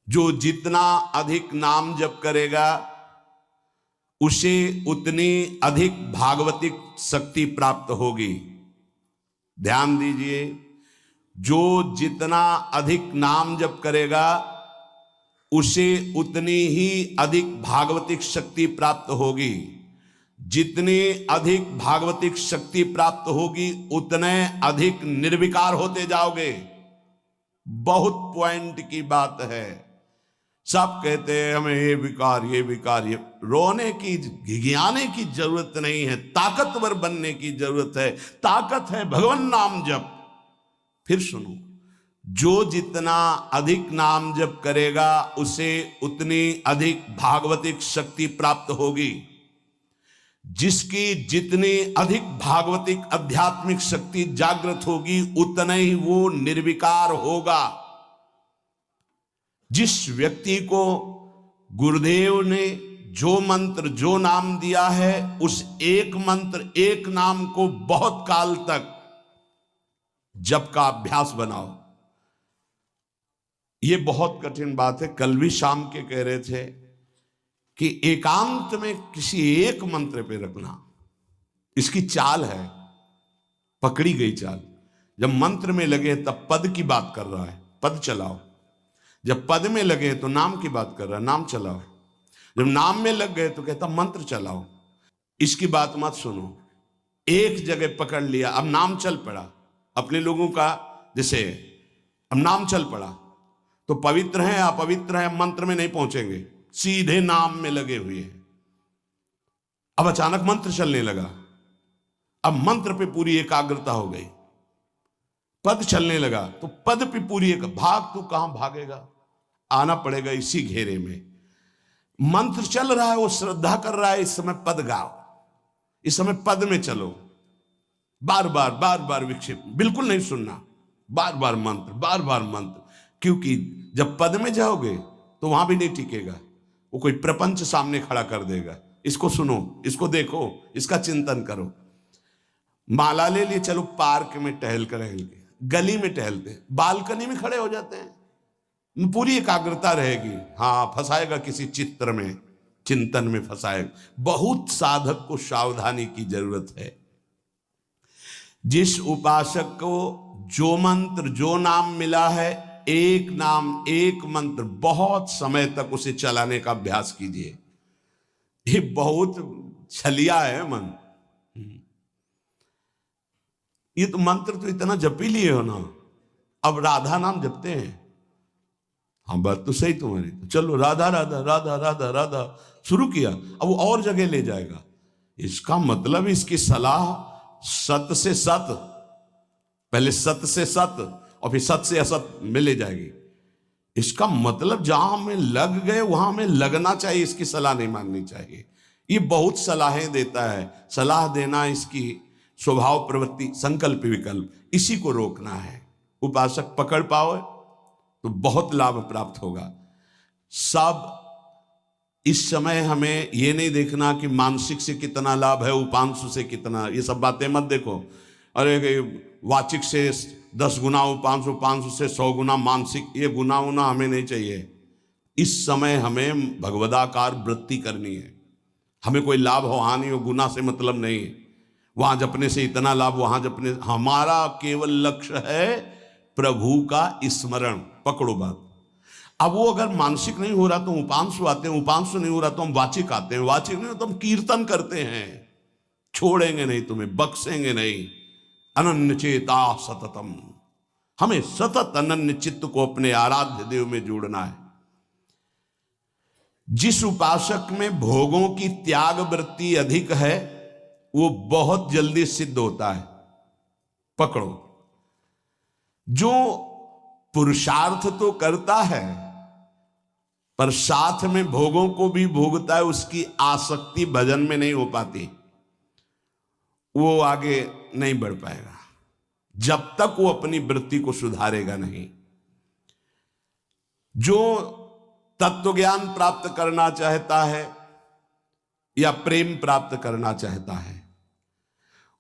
जो जितना अधिक नाम जप करेगा उसे उतनी अधिक भागवतिक शक्ति प्राप्त होगी। ध्यान दीजिए, जो जितना अधिक नाम जप करेगा उसे उतनी ही अधिक भागवतिक शक्ति प्राप्त होगी। जितनी अधिक भागवतिक शक्ति प्राप्त होगी उतने अधिक निर्विकार होते जाओगे। बहुत पॉइंट की बात है। सब कहते हैं हमें ये विकार ये विकार, ये रोने की घिघियाने की जरूरत नहीं है, ताकतवर बनने की जरूरत है। ताकत है भगवान नाम जप। फिर सुनो, जो जितना अधिक नाम जप करेगा उसे उतनी अधिक भागवतिक शक्ति प्राप्त होगी। जिसकी जितनी अधिक भागवतिक आध्यात्मिक शक्ति जागृत होगी उतना ही वो निर्विकार होगा। जिस व्यक्ति को गुरुदेव ने जो मंत्र जो नाम दिया है उस एक मंत्र एक नाम को बहुत काल तक जप का अभ्यास बनाओ। ये बहुत कठिन बात है। कल भी शाम के कह रहे थे कि एकांत में किसी एक मंत्र पे रखना, इसकी चाल है, पकड़ी गई चाल। जब मंत्र में लगे तब पद की बात कर रहा है, पद चलाओ। जब पद में लगे तो नाम की बात कर रहा है, नाम चलाओ। जब नाम में लग गए तो कहता मंत्र चलाओ। इसकी बात मत सुनो। एक जगह पकड़ लिया, अब नाम चल पड़ा। अपने लोगों का जैसे अब नाम चल पड़ा तो पवित्र हैं अपवित्र हैं मंत्र में नहीं पहुंचेंगे, सीधे नाम में लगे हुए हैं। अब अचानक मंत्र चलने लगा, अब मंत्र पे पूरी एकाग्रता हो गई। पद चलने लगा तो पद पे पूरी एक भाग, तो कहां भागेगा, आना पड़ेगा इसी घेरे में। मंत्र चल रहा है, वो श्रद्धा कर रहा है, इस समय पद गाओ, इस समय पद में चलो। बार बार विक्षेप बिल्कुल नहीं सुनना, बार बार मंत्र। क्योंकि जब पद में जाओगे तो वहां भी नहीं टिकेगा, वो कोई प्रपंच सामने खड़ा कर देगा। इसको सुनो, इसको देखो, इसका चिंतन करो। माला ले लिए, चलो पार्क में टहल कर रहेंगे, गली में टहलते, बालकनी में खड़े हो जाते हैं, पूरी एकाग्रता रहेगी। हाँ, फंसाएगा किसी चित्र में, चिंतन में फंसाएगा। बहुत साधक को सावधानी की जरूरत है। जिस उपासक को जो मंत्र जो नाम मिला है, एक नाम एक मंत्र बहुत समय तक उसे चलाने का अभ्यास कीजिए। ये बहुत छलिया है मन। ये तो मंत्र तो इतना जप ही लिए हो ना, अब राधा नाम जपते हैं। हाँ, बात तो सही तुम्हारी। तो चलो राधा राधा राधा राधा राधा शुरू किया, अब वो और जगह ले जाएगा। इसका मतलब इसकी सलाह सत से सत, पहले सत से सत और फिर सत से असत में ले जाएगी। इसका मतलब जहां में लग गए वहां में लगना चाहिए, इसकी सलाह नहीं माननी चाहिए। ये बहुत सलाहें देता है, सलाह देना इसकी स्वभाव प्रवृत्ति संकल्प विकल्प, इसी को रोकना है। उपासक पकड़ पाओ तो बहुत लाभ प्राप्त होगा। सब इस समय हमें ये नहीं देखना कि मानसिक से कितना लाभ है, उपांशु से कितना, ये सब बातें मत देखो। अरे वाचिक से 10 गुना उपांशु, उपांशु से 100 गुना मानसिक, ये गुना उना हमें नहीं चाहिए। इस समय हमें भगवदाकार वृत्ति करनी है। हमें कोई लाभ हो हानि हो गुना से मतलब नहीं है। वहां जपने से इतना लाभ, वहां जपने, हमारा केवल लक्ष्य है प्रभु का स्मरण। पकड़ो बात। अब वो अगर मानसिक नहीं हो रहा तो उपांशु आते हैं, उपांशु नहीं हो रहा तो हम वाचिक आते हैं, वाचिक नहीं हो तो हम कीर्तन करते हैं। छोड़ेंगे नहीं तुम्हें, बख्शेंगे नहीं। अनन्य चेता सततम, हमें सतत अनन्य चित्त को अपने आराध्य देव में जोड़ना है। जिस उपासक में भोगों की त्याग वृत्ति अधिक है वो बहुत जल्दी सिद्ध होता है। पकड़ो, जो पुरुषार्थ तो करता है पर साथ में भोगों को भी भोगता है, उसकी आसक्ति भजन में नहीं हो पाती, वो आगे नहीं बढ़ पाएगा जब तक वो अपनी वृत्ति को सुधारेगा नहीं। जो तत्व ज्ञान प्राप्त करना चाहता है या प्रेम प्राप्त करना चाहता है,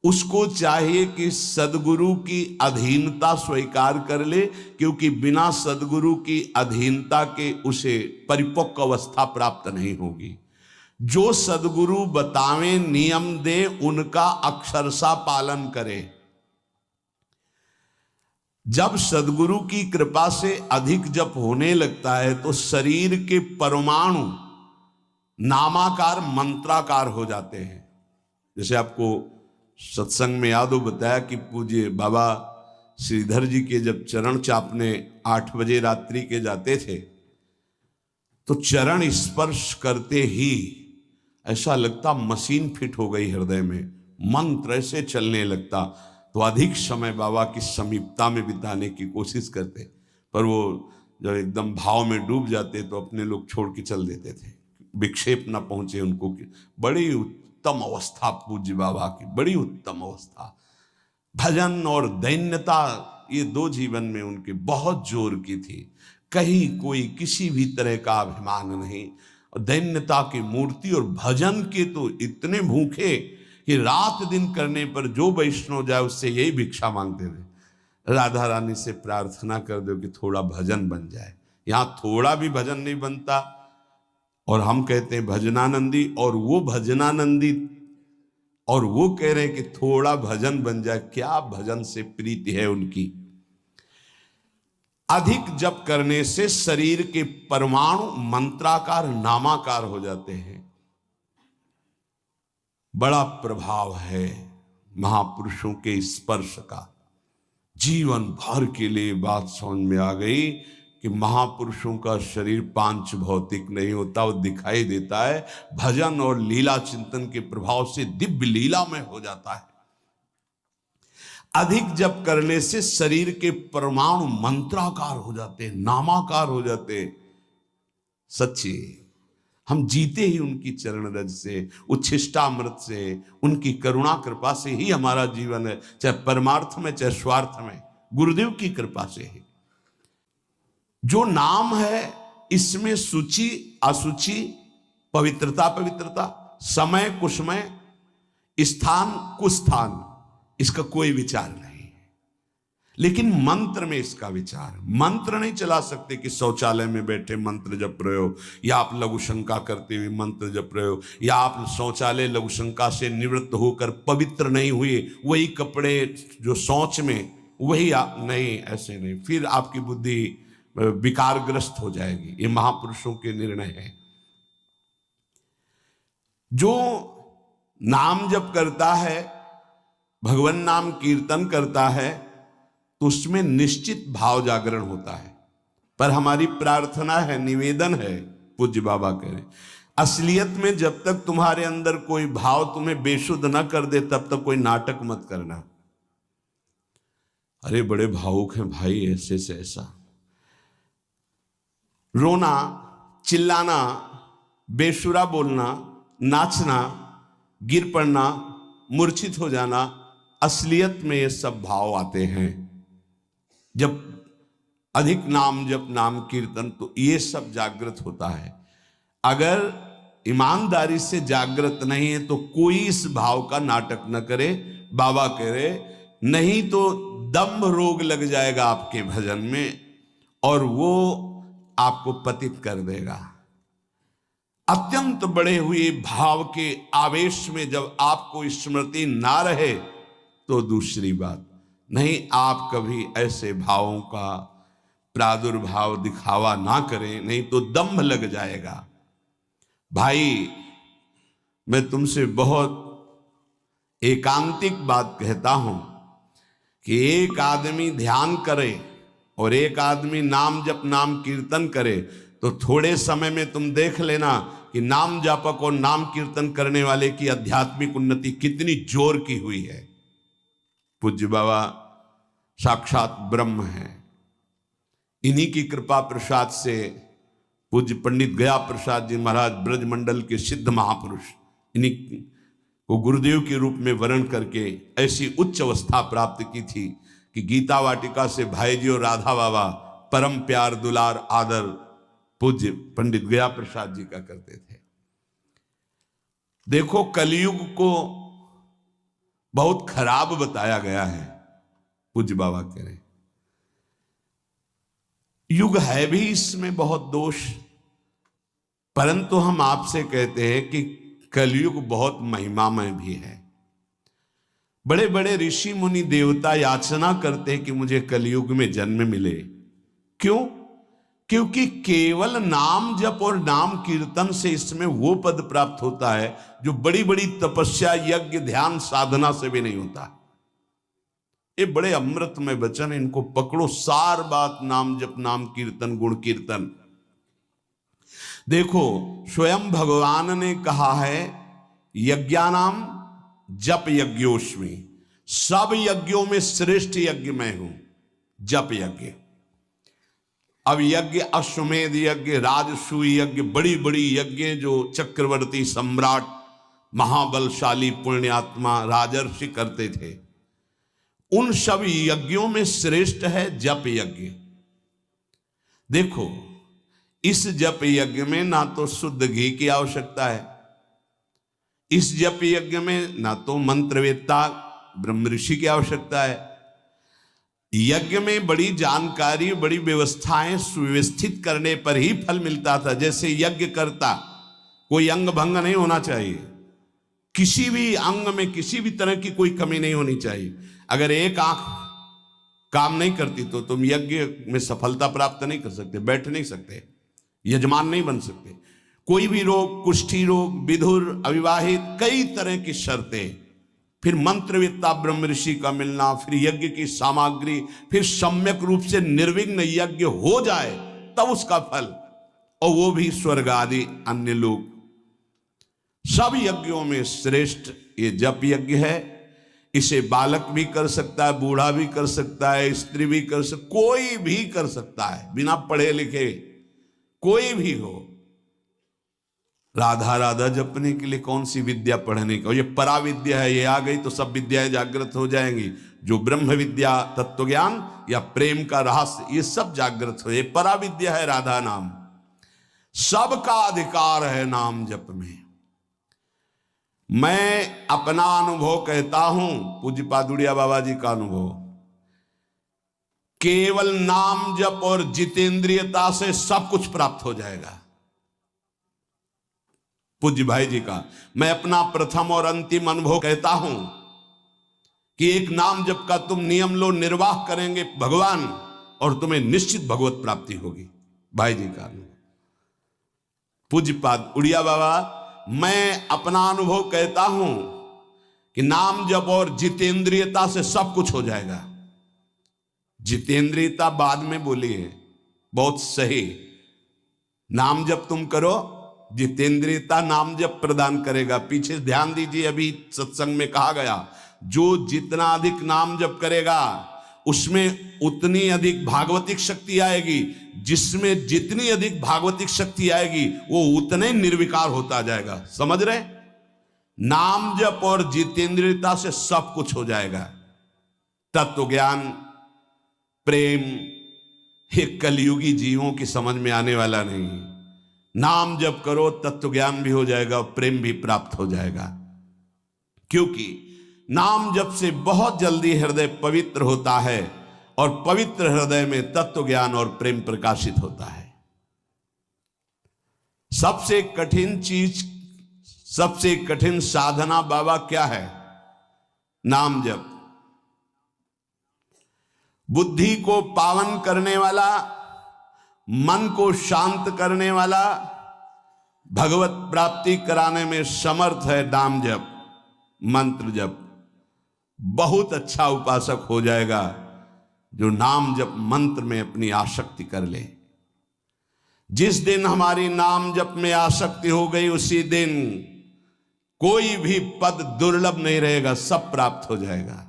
उसको चाहिए कि सदगुरु की अधीनता स्वीकार कर ले, क्योंकि बिना सदगुरु की अधीनता के उसे परिपक्व अवस्था प्राप्त नहीं होगी। जो सदगुरु बतावे नियम दे उनका अक्षरशः पालन करे। जब सदगुरु की कृपा से अधिक जप होने लगता है तो शरीर के परमाणु नामाकार मंत्राकार हो जाते हैं। जैसे आपको सत्संग में याद हो बताया कि पूज्य बाबा श्रीधर जी के जब चरण चापने 8 बजे रात्रि के जाते थे तो चरण स्पर्श करते ही ऐसा लगता मशीन फिट हो गई हृदय में, मंत्र ऐसे चलने लगता। तो अधिक समय बाबा की समीपता में बिताने की कोशिश करते, पर वो जब एकदम भाव में डूब जाते तो अपने लोग छोड़ के चल देते थे, विक्षेप न पहुंचे उनको। बड़ी उत्तम अवस्था पूज्य बाबा की, बड़ी उत्तम अवस्था। भजन और दैन्यता ये 2 जीवन में उनके बहुत जोर की थी। कहीं कोई किसी भी तरह का अभिमान नहीं, और दैन्यता की मूर्ति। और भजन के तो इतने भूखे कि रात दिन करने पर जो वैष्णव जाए उससे यही भिक्षा मांगते थे, राधा रानी से प्रार्थना कर दो कि थोड़ा भजन बन जाए। यहाँ थोड़ा भी भजन नहीं बनता, और हम कहते हैं भजनानंदी, और वो भजनानंदी और वो कह रहे हैं कि थोड़ा भजन बन जाए। क्या भजन से प्रीति है उनकी। अधिक जप करने से शरीर के परमाणु मंत्राकार नामाकार हो जाते हैं। बड़ा प्रभाव है महापुरुषों के स्पर्श का। जीवन भर के लिए बात समझ में आ गई कि महापुरुषों का शरीर पांच भौतिक नहीं होता, वो दिखाई देता है। भजन और लीला चिंतन के प्रभाव से दिव्य लीला में हो जाता है। अधिक जप करने से शरीर के परमाणु मंत्राकार हो जाते हैं, नामाकार हो जाते हैं। सच्ची हम जीते ही उनकी चरण रज से, उच्छिष्टामृत से, उनकी करुणा कृपा से ही हमारा जीवन है, चाहे परमार्थ में चाहे स्वार्थ में, गुरुदेव की कृपा से ही। जो नाम है इसमें सूचि असुचि, पवित्रता पवित्रता, समय कुसमय, स्थान कुस्थान, इसका कोई विचार नहीं। लेकिन मंत्र में इसका विचार। मंत्र नहीं चला सकते कि शौचालय में बैठे मंत्र जप रहे हो, या आप लघु शंका करते हुए मंत्र जप रहे हो, या आप शौचालय लघु शंका से निवृत्त होकर पवित्र नहीं हुए, वही कपड़े जो शौच में वही आप नहीं, ऐसे नहीं। फिर आपकी बुद्धि विकारग्रस्त हो जाएगी। ये महापुरुषों के निर्णय है। जो नाम जप करता है, भगवान नाम कीर्तन करता है, तो उसमें निश्चित भाव जागरण होता है। पर हमारी प्रार्थना है, निवेदन है, पूज्य बाबा कह रहे, असलियत में जब तक तुम्हारे अंदर कोई भाव तुम्हें बेशुद्ध न कर दे तब तक कोई नाटक मत करना। अरे बड़े भावुक हैं भाई, ऐसे से ऐसा रोना, चिल्लाना, बेसुरा बोलना, नाचना, गिर पड़ना, मूर्छित हो जाना, असलियत में ये सब भाव आते हैं जब अधिक नाम जप, नाम कीर्तन, तो ये सब जागृत होता है। अगर ईमानदारी से जागृत नहीं है तो कोई इस भाव का नाटक न करे। बाबा कह रहे, नहीं तो दम्भ रोग लग जाएगा आपके भजन में और वो आपको पतित कर देगा। अत्यंत बड़े हुए भाव के आवेश में जब आपको स्मृति ना रहे तो दूसरी बात नहीं। आप कभी ऐसे भावों का प्रादुर्भाव दिखावा ना करें, नहीं तो दम्भ लग जाएगा। भाई मैं तुमसे बहुत एकांतिक बात कहता हूं कि एक आदमी ध्यान करे और एक आदमी नाम जप, नाम कीर्तन करे, तो थोड़े समय में तुम देख लेना कि नाम जापक और नाम कीर्तन करने वाले की आध्यात्मिक उन्नति कितनी जोर की हुई है। पूज्य बाबा साक्षात ब्रह्म है। इन्हीं की कृपा प्रसाद से पूज्य पंडित गया प्रसाद जी महाराज ब्रजमंडल के सिद्ध महापुरुष, इन्हीं को गुरुदेव के रूप में वर्ण करके ऐसी उच्च अवस्था प्राप्त की थी कि गीता वाटिका से भाई जी और राधा बाबा परम प्यार, दुलार, आदर पूज्य पंडित गया प्रसाद जी का करते थे। देखो कलयुग को बहुत खराब बताया गया है। पूज्य बाबा कह रहे युग है भी इसमें बहुत दोष, परंतु हम आपसे कहते हैं कि कलयुग बहुत महिमामय भी है। बड़े बड़े ऋषि मुनि देवता याचना करते हैं कि मुझे कलयुग में जन्म मिले। क्यों? क्योंकि केवल नाम जप और नाम कीर्तन से इसमें वो पद प्राप्त होता है जो बड़ी बड़ी तपस्या, यज्ञ, ध्यान, साधना से भी नहीं होता। ये बड़े अमृतमय वचन, इनको पकड़ो। सार बात नाम जप, नाम कीर्तन, गुण कीर्तन। देखो स्वयं भगवान ने कहा है यज्ञानाम जप यज्ञोस्मि, सब यज्ञों में श्रेष्ठ यज्ञ मैं हूं, जप यज्ञ। अब यज्ञ, अश्वमेध यज्ञ, राजसूय यज्ञ, बड़ी बड़ी यज्ञ जो चक्रवर्ती सम्राट, महाबलशाली पुण्यात्मा राजर्षि करते थे, उन सब यज्ञों में श्रेष्ठ है जप यज्ञ। देखो इस जप यज्ञ में ना तो शुद्ध घी की आवश्यकता है, इस जप यज्ञ में ना तो मंत्रवेत्ता ब्रह्म ऋषि की आवश्यकता है। यज्ञ में बड़ी जानकारी, बड़ी व्यवस्थाएं सुव्यवस्थित करने पर ही फल मिलता था। जैसे यज्ञ करता, कोई अंग भंग नहीं होना चाहिए, किसी भी अंग में किसी भी तरह की कोई कमी नहीं होनी चाहिए। अगर एक आंख काम नहीं करती तो तुम यज्ञ में सफलता प्राप्त नहीं कर सकते, बैठ नहीं सकते, यजमान नहीं बन सकते। कोई भी रोग, कुष्ठी रोग, विधुर, अविवाहित, कई तरह की शर्तें, फिर मंत्रवेत्ता ब्रह्म ऋषि का मिलना, फिर यज्ञ की सामग्री, फिर सम्यक रूप से निर्विघ्न यज्ञ हो जाए तब उसका फल, और वो भी स्वर्ग आदि अन्य लोग। सब यज्ञों में श्रेष्ठ ये जप यज्ञ है। इसे बालक भी कर सकता है, बूढ़ा भी कर सकता है, स्त्री भी कर सकता, कोई भी कर सकता है, बिना पढ़े लिखे कोई भी हो। राधा राधा जपने के लिए कौन सी विद्या पढ़ने का, ये परा विद्या है, ये आ गई तो सब विद्याएं जागृत हो जाएंगी। जो ब्रह्म विद्या, तत्व ज्ञान या प्रेम का रहस्य, ये सब जागृत हो, ये परा विद्या है राधा नाम। सबका अधिकार है नाम जप में। मैं अपना अनुभव कहता हूं, पूज्य पादुड़िया बाबा जी का अनुभव, केवल नाम जप और जितेंद्रियता से सब कुछ प्राप्त हो जाएगा। पूज्य भाई जी का मैं अपना प्रथम और अंतिम अनुभव कहता हूं कि एक नाम जप का तुम नियम लो, निर्वाह करेंगे भगवान, और तुम्हें निश्चित भगवत प्राप्ति होगी। भाई जी का अनुभव। पूज्य पाद उड़िया बाबा, मैं अपना अनुभव कहता हूं कि नाम जप और जितेंद्रियता से सब कुछ हो जाएगा। जितेंद्रियता बाद में बोली है, बहुत सही। नाम जप तुम करो, जितेंद्रियता नाम जप प्रदान करेगा। पीछे ध्यान दीजिए, अभी सत्संग में कहा गया, जो जितना अधिक नाम जप करेगा उसमें उतनी अधिक भागवतिक शक्ति आएगी, जिसमें जितनी अधिक भागवतिक शक्ति आएगी वो उतने निर्विकार होता जाएगा। समझ रहे? नाम जप और जितेंद्रियता से सब कुछ हो जाएगा। तत्व ज्ञान, प्रेम, ये कलयुगी जीवों की समझ में आने वाला नहीं। नाम जप करो, तत्व ज्ञान भी हो जाएगा, प्रेम भी प्राप्त हो जाएगा। क्योंकि नाम जप से बहुत जल्दी हृदय पवित्र होता है, और पवित्र हृदय में तत्व ज्ञान और प्रेम प्रकाशित होता है। सबसे कठिन चीज, सबसे कठिन साधना बाबा क्या है? नाम जप। बुद्धि को पावन करने वाला, मन को शांत करने वाला, भगवत प्राप्ति कराने में समर्थ है नाम जप, मंत्र जप। बहुत अच्छा उपासक हो जाएगा जो नाम जप मंत्र में अपनी आसक्ति कर ले। जिस दिन हमारी नाम जप में आसक्ति हो गई, उसी दिन कोई भी पद दुर्लभ नहीं रहेगा, सब प्राप्त हो जाएगा।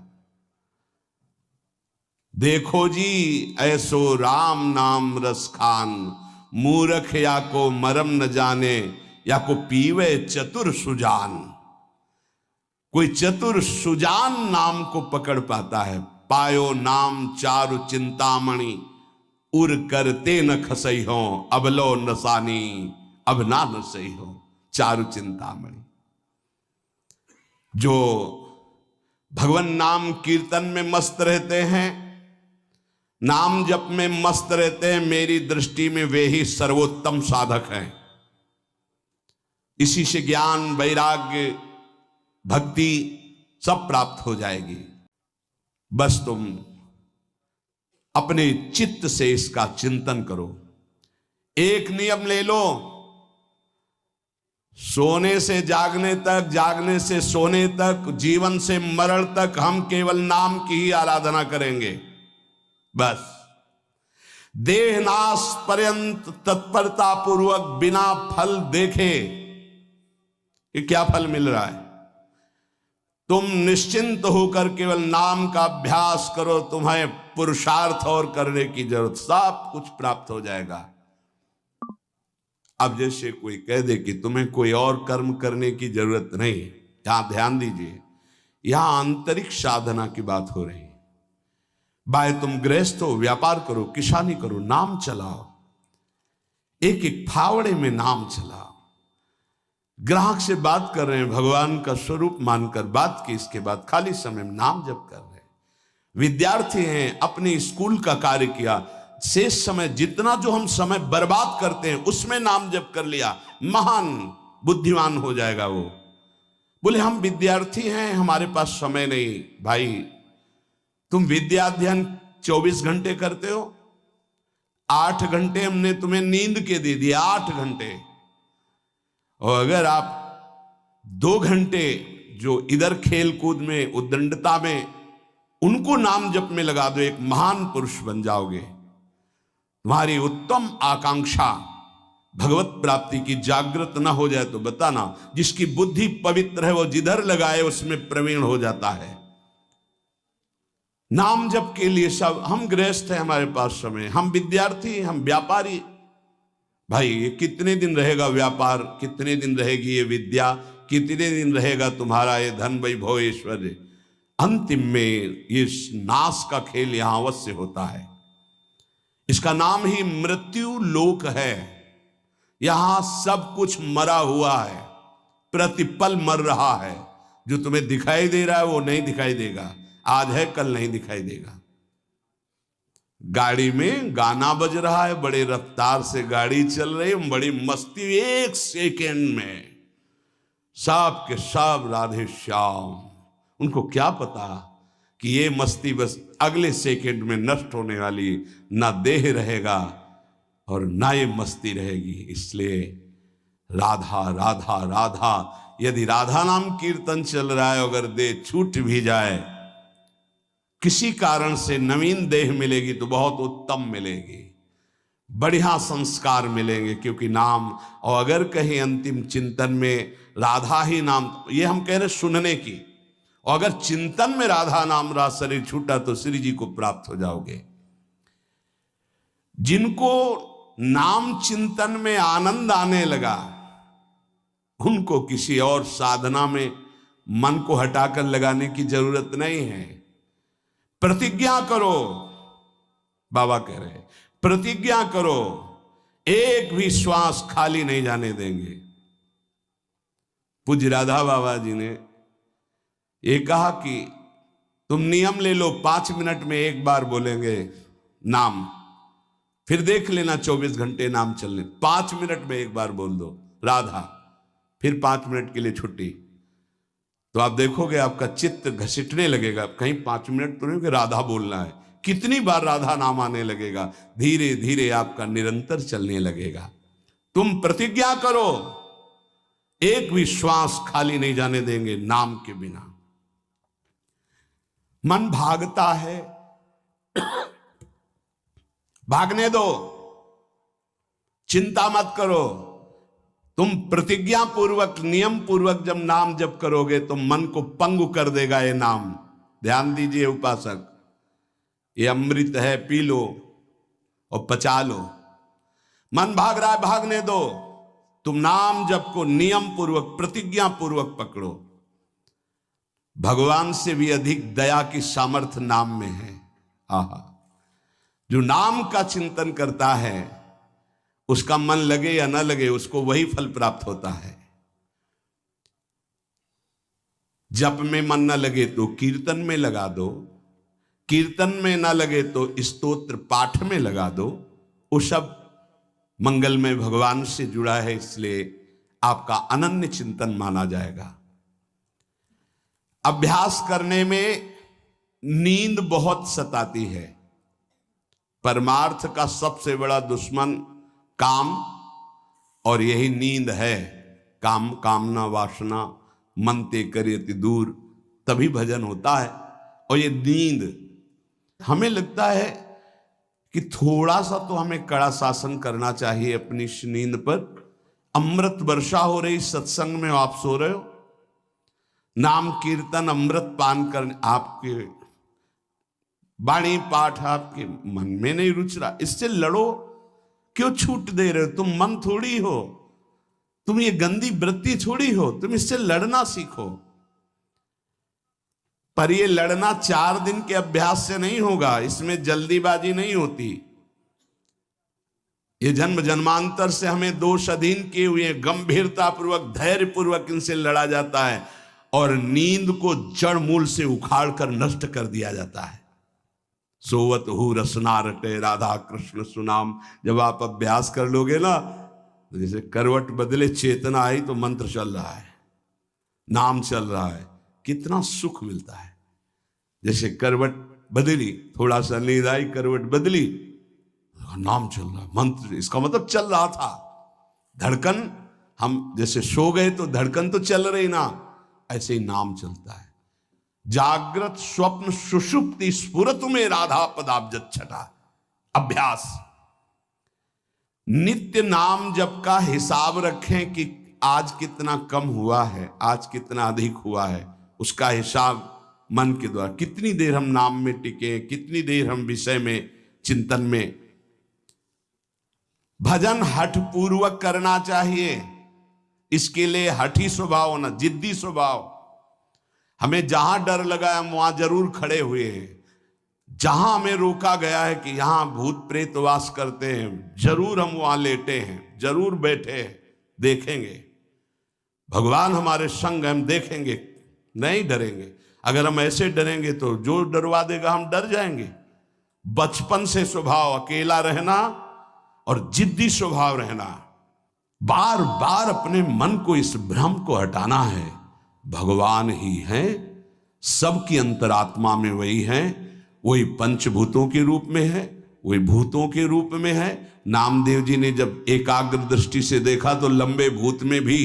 देखो जी ऐसो राम नाम रस खान, मूर्ख या को मरम न जाने, या को पीवे चतुर सुजान। कोई चतुर सुजान नाम को पकड़ पाता है। पायो नाम चारु चिंतामणि, उर करते न खसई हो, अबलो नसानी अब ना नसई हो। चारु चिंतामणि, जो भगवान नाम कीर्तन में मस्त रहते हैं, नाम जप में मस्त रहते हैं। मेरी दृष्टि में वे ही सर्वोत्तम साधक हैं। इसी से ज्ञान, वैराग्य, भक्ति सब प्राप्त हो जाएगी। बस तुम अपने चित्त से इसका चिंतन करो। एक नियम ले लो, सोने से जागने तक, जागने से सोने तक, जीवन से मरण तक हम केवल नाम की ही आराधना करेंगे। बस देहनाश पर्यंत तत्परता पूर्वक बिना फल देखे कि क्या फल मिल रहा है, तुम निश्चिंत होकर केवल नाम का अभ्यास करो। तुम्हें पुरुषार्थ और करने की जरूरत, सब कुछ प्राप्त हो जाएगा। अब जैसे कोई कह दे कि तुम्हें कोई और कर्म करने की जरूरत नहीं, यहां ध्यान दीजिए, यहां आंतरिक साधना की बात हो रही है। भाई तुम गृहस्थ हो, व्यापार करो, किसानी करो, नाम चलाओ, एक एक फावड़े में नाम चलाओ। ग्राहक से बात कर रहे हैं, भगवान का स्वरूप मानकर बात की, इसके बाद खाली समय में नाम जप कर रहे हैं। विद्यार्थी हैं, अपने स्कूल का कार्य किया, शेष समय जितना जो हम समय बर्बाद करते हैं उसमें नाम जप कर लिया, महान बुद्धिमान हो जाएगा वो। बोले हम विद्यार्थी हैं, हमारे पास समय नहीं। भाई तुम विद्या अध्ययन 24 घंटे करते हो, 8 घंटे हमने तुम्हें नींद के दे दिए, 8 घंटे। और अगर आप 2 घंटे जो इधर खेल कूद में, उद्दंडता में, उनको नाम जप में लगा दो, एक महान पुरुष बन जाओगे। तुम्हारी उत्तम आकांक्षा भगवत प्राप्ति की जागृत ना हो जाए तो बताना, जिसकी बुद्धि पवित्र है वो जिधर लगाए उसमें प्रवीण हो जाता है। नाम जप के लिए सब, हम गृहस्थ हैं, हमारे पास समय, हम विद्यार्थी, हम व्यापारी। भाई ये कितने दिन रहेगा व्यापार, कितने दिन रहेगी ये विद्या, कितने दिन रहेगा तुम्हारा ये धन, वैभव, ऐश्वर्य। अंतिम में ये नाश का खेल यहां अवश्य होता है। इसका नाम ही मृत्यु लोक है। यहां सब कुछ मरा हुआ है, प्रतिपल मर रहा है। जो तुम्हें दिखाई दे रहा है वो नहीं दिखाई देगा, आज है कल नहीं दिखाई देगा। गाड़ी में गाना बज रहा है, बड़े रफ्तार से गाड़ी चल रही है, बड़ी मस्ती, 1 सेकेंड में सब के सब राधे श्याम। उनको क्या पता कि ये मस्ती बस अगले सेकंड में नष्ट होने वाली, ना देह रहेगा और ना ये मस्ती रहेगी। इसलिए राधा राधा राधा, यदि राधा नाम कीर्तन चल रहा है, अगर देह छूट भी जाए, किसी कारण से नवीन देह मिलेगी तो बहुत उत्तम मिलेगी, बढ़िया संस्कार मिलेंगे, क्योंकि नाम। और अगर कहीं अंतिम चिंतन में राधा ही नाम, ये हम कह रहे सुनने की, और अगर चिंतन में राधा नाम रहा, शरीर छूटा, तो श्री जी को प्राप्त हो जाओगे। जिनको नाम चिंतन में आनंद आने लगा, उनको किसी और साधना में मन को हटाकर लगाने की जरूरत नहीं है। प्रतिज्ञा करो, बाबा कह रहे, प्रतिज्ञा करो, एक भी श्वास खाली नहीं जाने देंगे। पूज्य राधा बाबा जी ने ये कहा कि तुम नियम ले लो, 5 मिनट में एक बार बोलेंगे नाम, फिर देख लेना 24 घंटे नाम चलने, 5 मिनट में एक बार बोल दो राधा, फिर 5 मिनट के लिए छुट्टी। तो आप देखोगे आपका चित्त घसीटने लगेगा, कहीं 5 मिनट तो नहीं कि राधा बोलना है, कितनी बार राधा नाम आने लगेगा। धीरे धीरे आपका निरंतर चलने लगेगा। तुम प्रतिज्ञा करो, एक भी श्वास खाली नहीं जाने देंगे नाम के बिना। मन भागता है, भागने दो, चिंता मत करो। तुम प्रतिज्ञा पूर्वक, नियम पूर्वक जब नाम जप करोगे तो मन को पंगु कर देगा ये नाम। ध्यान दीजिए उपासक, ये अमृत है, पी लो और पचा लो। मन भाग रहा है, भागने दो। तुम नाम जप को नियम पूर्वक, प्रतिज्ञा पूर्वक पकड़ो। भगवान से भी अधिक दया की सामर्थ्य नाम में है। आहा, जो नाम का चिंतन करता है उसका मन लगे या न लगे, उसको वही फल प्राप्त होता है। जप में मन न लगे तो कीर्तन में लगा दो, कीर्तन में न लगे तो स्तोत्र पाठ में लगा दो। वो सब मंगलमय भगवान से जुड़ा है, इसलिए आपका अनन्य चिंतन माना जाएगा। अभ्यास करने में नींद बहुत सताती है। परमार्थ का सबसे बड़ा दुश्मन काम, और यही नींद है। काम कामना वासना मनते करेति दूर, तभी भजन होता है। और ये नींद, हमें लगता है कि थोड़ा सा तो हमें कड़ा शासन करना चाहिए अपनी इस नींद पर। अमृत वर्षा हो रही सत्संग में, आप सो रहे हो, नाम कीर्तन अमृत पान कर, आपके वाणी पाठ आपके मन में नहीं रुच रहा, इससे लड़ो। क्यों छूट दे रहे हो? तुम मन थोड़ी हो, तुम ये गंदी वृत्ति थोड़ी हो, तुम इससे लड़ना सीखो। पर ये लड़ना 4 दिन के अभ्यास से नहीं होगा, इसमें जल्दीबाजी नहीं होती। ये जन्म जन्मांतर से हमें दोष अधीन किए हुए गंभीरता पूर्वक धैर्य पूर्वक इनसे लड़ा जाता है, और नींद को जड़ मूल से उखाड़ कर नष्ट कर दिया जाता है। सोवत हु रसना रटे राधा कृष्ण सुनाम, जब आप अभ्यास कर लोगे ना, तो जैसे करवट बदले चेतना आई तो मंत्र चल रहा है, नाम चल रहा है, कितना सुख मिलता है। जैसे करवट बदली, थोड़ा सा नींद आई, करवट बदली, नाम चल रहा है, मंत्र, इसका मतलब चल रहा था। धड़कन, हम जैसे सो गए तो धड़कन तो चल रही ना, ऐसे ही नाम चलता है। जागृत स्वप्न सुषुप्ति स्फुरत में राधा पदाब्ज छटा। अभ्यास, नित्य नाम जप का हिसाब रखें कि आज कितना कम हुआ है, आज कितना अधिक हुआ है, उसका हिसाब मन के द्वारा। कितनी देर हम नाम में टिके, कितनी देर हम विषय में चिंतन में। भजन हठ पूर्वक करना चाहिए, इसके लिए हठी स्वभाव होना, जिद्दी स्वभाव। हमें जहां डर लगा है हम वहां जरूर खड़े हुए हैं। जहां हमें रोका गया है कि यहां भूत प्रेत वास करते हैं, जरूर हम वहां लेटे हैं, जरूर बैठे हैं, देखेंगे। भगवान हमारे संग, हम देखेंगे, नहीं डरेंगे। अगर हम ऐसे डरेंगे तो जो डरवा देगा हम डर जाएंगे। बचपन से स्वभाव अकेला रहना और जिद्दी स्वभाव रहना, बार बार अपने मन को, इस भ्रम को हटाना है। भगवान ही हैं, सबकी अंतरात्मा में वही हैं, वही पंचभूतों के रूप में है, वही भूतों के रूप में है। नामदेव जी ने जब एकाग्र दृष्टि से देखा तो लंबे भूत में भी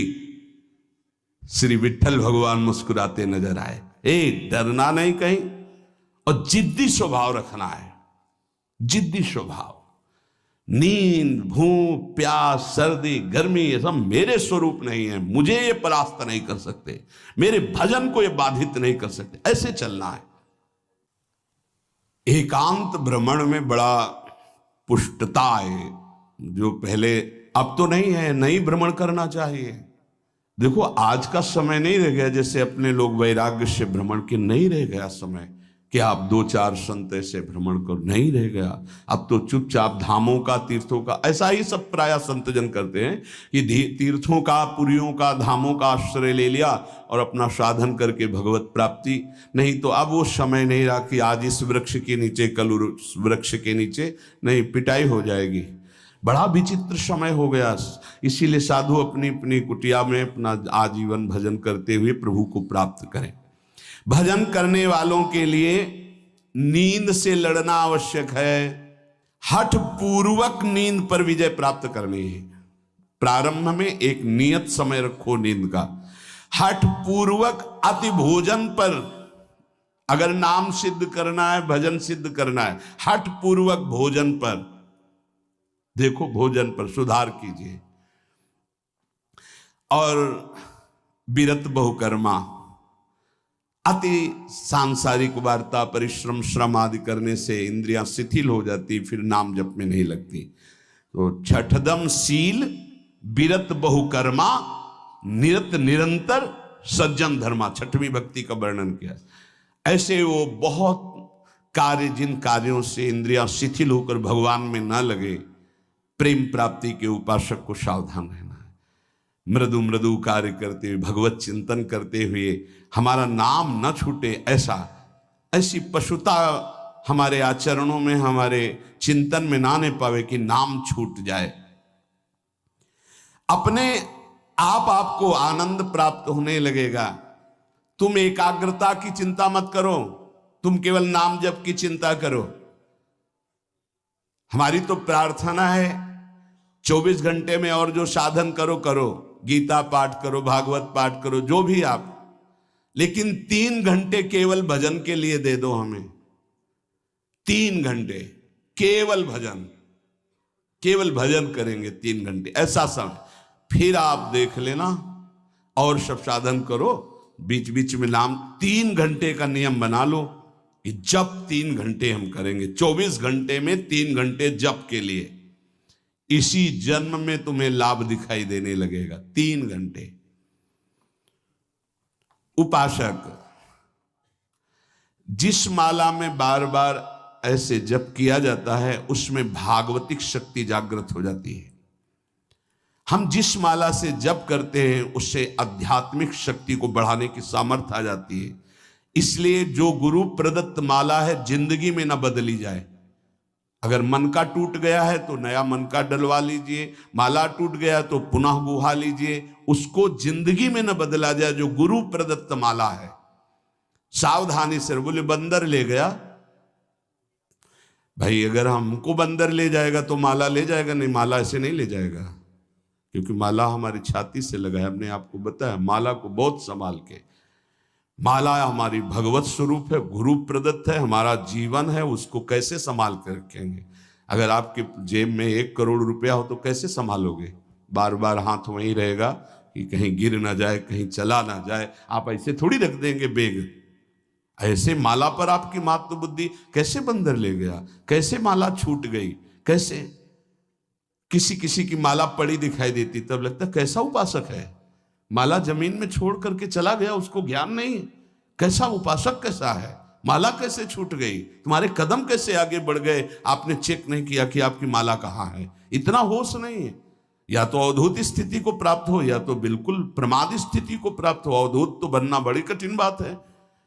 श्री विठ्ठल भगवान मुस्कुराते नजर आए। डरना नहीं कहीं, और जिद्दी स्वभाव रखना है, जिद्दी स्वभाव। नींद, भूख, प्यास, सर्दी, गर्मी, ये सब मेरे स्वरूप नहीं है, मुझे ये परास्त नहीं कर सकते, मेरे भजन को ये बाधित नहीं कर सकते, ऐसे चलना है। एकांत भ्रमण में बड़ा पुष्टता है, जो पहले, अब तो नहीं है, नहीं भ्रमण करना चाहिए। देखो आज का समय नहीं रह गया जैसे अपने लोग वैराग्य से भ्रमण के, नहीं रह गया समय कि आप 2-4 संत ऐसे भ्रमण कर, नहीं रह गया। अब तो चुपचाप धामों का, तीर्थों का, ऐसा ही सब प्राय संतजन करते हैं कि तीर्थों का, पुरियों का, धामों का आश्रय ले लिया और अपना साधन करके भगवत प्राप्ति। नहीं तो अब वो समय नहीं रहा कि आज इस वृक्ष के नीचे, कल उस वृक्ष के नीचे, नहीं, पिटाई हो जाएगी। बड़ा विचित्र समय हो गया। इसीलिए साधु अपनी अपनी कुटिया में अपना आजीवन भजन करते हुए प्रभु को प्राप्त करें। भजन करने वालों के लिए नींद से लड़ना आवश्यक है। हठ पूर्वक नींद पर विजय प्राप्त करनी है। प्रारंभ में एक नियत समय रखो नींद का। हठ पूर्वक अति भोजन पर, अगर नाम सिद्ध करना है, भजन सिद्ध करना है, हठ पूर्वक भोजन पर, देखो भोजन पर सुधार कीजिए। और विरत बहुकर्मा, अति सांसारिक वार्ता, परिश्रम, श्रम आदि करने से इंद्रियां शिथिल हो जाती, फिर नाम जप में नहीं लगती। तो छठदम शील, विरत बहुकर्मा, निरत निरंतर, सज्जन धर्मा, छठवीं भक्ति का वर्णन किया। ऐसे वो बहुत कार्य, जिन कार्यों से इंद्रियां शिथिल होकर भगवान में न लगे, प्रेम प्राप्ति के उपासक को सावधान रहना है। मृदु मृदु कार्य करते हुए, भगवत चिंतन करते हुए हमारा नाम न छूटे, ऐसी पशुता हमारे आचरणों में, हमारे चिंतन में ना ने पावे कि नाम छूट जाए। अपने आप आपको आनंद प्राप्त होने लगेगा। तुम एकाग्रता की चिंता मत करो, तुम केवल नाम जप की चिंता करो। हमारी तो प्रार्थना है 24 घंटे में और जो साधन करो करो, गीता पाठ करो, भागवत पाठ करो, जो भी आप, लेकिन 3 घंटे केवल भजन के लिए दे दो हमें। 3 घंटे केवल भजन करेंगे 3 घंटे, ऐसा समय। फिर आप देख लेना और सब साधन करो, बीच बीच में नाम। 3 घंटे का नियम बना लो कि जप 3 घंटे हम करेंगे, 24 घंटे में 3 घंटे जप के लिए। इसी जन्म में तुम्हें लाभ दिखाई देने लगेगा। 3 घंटे। उपासक जिस माला में बार बार ऐसे जप किया जाता है उसमें भागवतिक शक्ति जागृत हो जाती है। हम जिस माला से जप करते हैं उससे आध्यात्मिक शक्ति को बढ़ाने की सामर्थ्य आ जाती है। इसलिए जो गुरु प्रदत्त माला है जिंदगी में ना बदली जाए। अगर मन का टूट गया है तो नया मन का डलवा लीजिए, माला टूट गया तो पुनः गुहा लीजिए, उसको जिंदगी में न बदला जाए। जो गुरु प्रदत्त माला है सावधानी से। बोले बंदर ले गया, भाई अगर हमको बंदर ले जाएगा तो माला ले जाएगा? नहीं, माला ऐसे नहीं ले जाएगा, क्योंकि माला हमारी छाती से लगा है। हमने आपको बताया माला को बहुत संभाल के। माला हमारी भगवत स्वरूप है, गुरु प्रदत्त है, हमारा जीवन है, उसको कैसे संभाल कर रखेंगे? अगर आपके जेब में 1 करोड़ रुपया हो तो कैसे संभालोगे? बार बार हाथ वहीं रहेगा कि कहीं गिर ना जाए, कहीं चला ना जाए। आप ऐसे थोड़ी रख देंगे बेग। ऐसे माला पर आपकी मातृ बुद्धि कैसे बंदर ले गया, कैसे माला छूट गई, कैसे? किसी किसी की माला पड़ी दिखाई देती तब लगता कैसा उपासक है, माला जमीन में छोड़ करके चला गया, उसको ज्ञान नहीं। कैसा उपासक कैसा है, माला कैसे छूट गई, तुम्हारे कदम कैसे आगे बढ़ गए, आपने चेक नहीं किया कि आपकी माला कहाँ है। इतना होश नहीं है। या तो अवधूत स्थिति को प्राप्त हो या तो बिल्कुल प्रमाद स्थिति को प्राप्त हो। अवधूत तो बनना बड़ी कठिन बात है।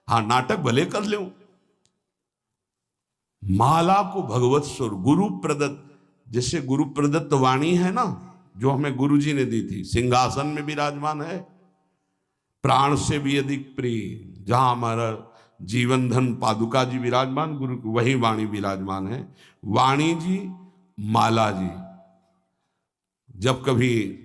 हाँ, नाटक भले कर लो। माला को भगवत स्वरूप गुरु प्रदत्त, जैसे गुरु प्रदत्त वाणी है ना, जो हमें गुरु जी ने दी थी, सिंहासन में विराजमान है, प्राण से भी अधिक प्रिय, जहां हमारा जीवन धन पादुका जी विराजमान, गुरु वही वाणी विराजमान है। वाणी जी, माला जी, जब कभी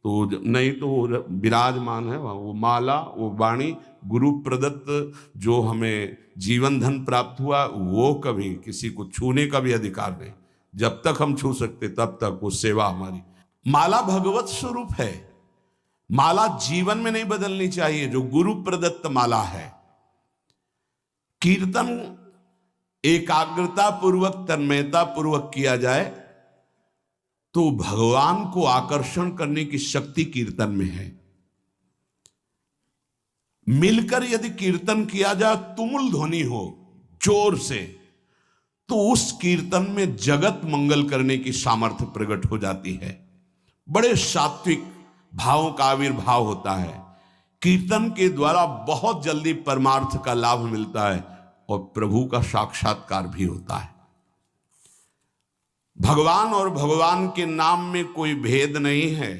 तो नहीं तो विराजमान है वो माला, वो वाणी, गुरु प्रदत्त जो हमें जीवन धन प्राप्त हुआ, वो कभी किसी को छूने का भी अधिकार नहीं। जब तक हम छू सकते तब तक वो सेवा हमारी। माला भगवत स्वरूप है। माला जीवन में नहीं बदलनी चाहिए, जो गुरु प्रदत्त माला है। कीर्तन एकाग्रता पूर्वक, तन्मयता पूर्वक किया जाए तो भगवान को आकर्षण करने की शक्ति कीर्तन में है। मिलकर यदि कीर्तन किया जाए, तुमुल ध्वनि हो जोर से, तो उस कीर्तन में जगत मंगल करने की सामर्थ्य प्रकट हो जाती है। बड़े सात्विक भावों का आविर्भाव होता है। कीर्तन के द्वारा बहुत जल्दी परमार्थ का लाभ मिलता है और प्रभु का साक्षात्कार भी होता है। भगवान और भगवान के नाम में कोई भेद नहीं है।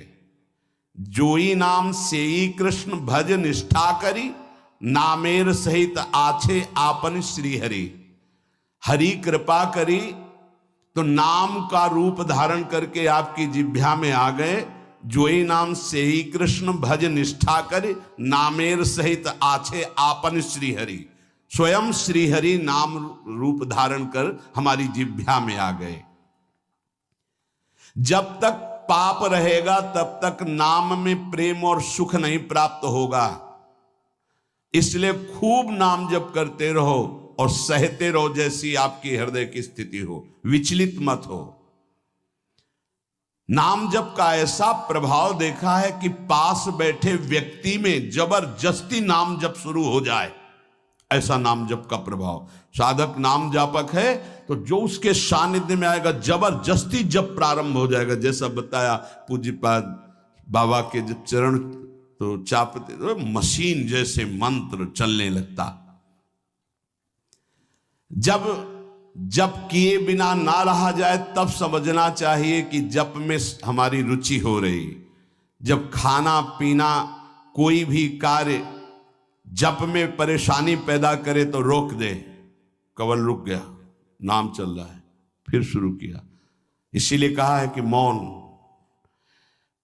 जोई नाम सेई कृष्ण भज निष्ठा करी, नामेर सहित आछे आपन श्री हरि। हरि कृपा करी तो नाम का रूप धारण करके आपकी जिह्वा में आ गए। जोई नाम सेई कृष्ण भज निष्ठा करी, नामेर सहित आछे आपन श्री हरि। स्वयं श्री हरि नाम रूप धारण कर हमारी जिह्वा में आ गए। जब तक पाप रहेगा तब तक नाम में प्रेम और सुख नहीं प्राप्त होगा। इसलिए खूब नाम जप करते रहो और सहते रहो, जैसी आपकी हृदय की स्थिति हो, विचलित मत हो। नाम जप का ऐसा प्रभाव देखा है कि पास बैठे व्यक्ति में जबरदस्ती नाम जप शुरू हो जाए, ऐसा नाम जप का प्रभाव। साधक नाम जापक है तो जो उसके सानिध्य में आएगा जबरदस्ती जप प्रारंभ हो जाएगा। जैसा बताया पूज्यपाद बाबा के जब चरण तो चापते तो मशीन जैसे मंत्र चलने लगता। जब जप किए बिना ना रहा जाए तब समझना चाहिए कि जप में हमारी रुचि हो रही। जब खाना पीना कोई भी कार्य जप में परेशानी पैदा करे तो रोक दे। कवल रुक गया, नाम चल रहा है, फिर शुरू किया। इसीलिए कहा है कि मौन।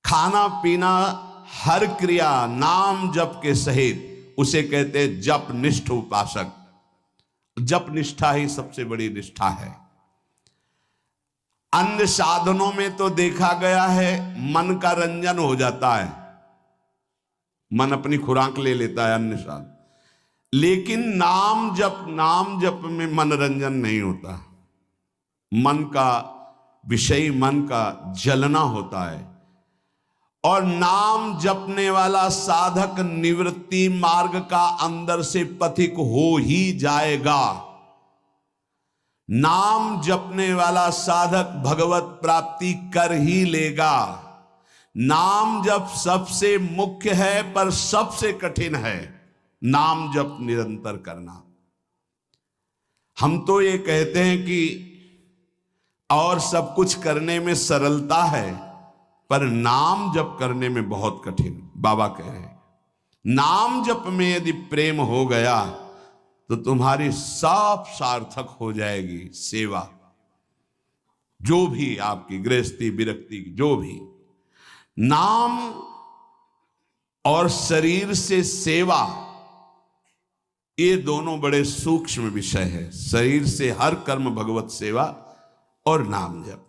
खाना पीना हर क्रिया नाम जप के सहित उसे कहते जप निष्ठ उपासक। जप निष्ठा ही सबसे बड़ी निष्ठा है। अन्य साधनों में तो देखा गया है मन का रंजन हो जाता है, मन अपनी खुराक ले लेता है अन्य साधन, लेकिन नाम जप में मनोरंजन नहीं होता। मन का विषय, मन का जलना होता है। और नाम जपने वाला साधक निवृत्ति मार्ग का अंदर से पथिक हो ही जाएगा। नाम जपने वाला साधक भगवत प्राप्ति कर ही लेगा। नाम जप सबसे मुख्य है पर सबसे कठिन है नाम जप निरंतर करना। हम तो ये कहते हैं कि और सब कुछ करने में सरलता है, पर नाम जप करने में बहुत कठिन। बाबा कह रहे हैं नाम जप में यदि प्रेम हो गया तो तुम्हारी सब सार्थक हो जाएगी सेवा। जो भी आपकी गृहस्थी विरक्ति जो भी, नाम और शरीर से सेवा ये दोनों बड़े सूक्ष्म विषय है। शरीर से हर कर्म भगवत सेवा और नाम जप।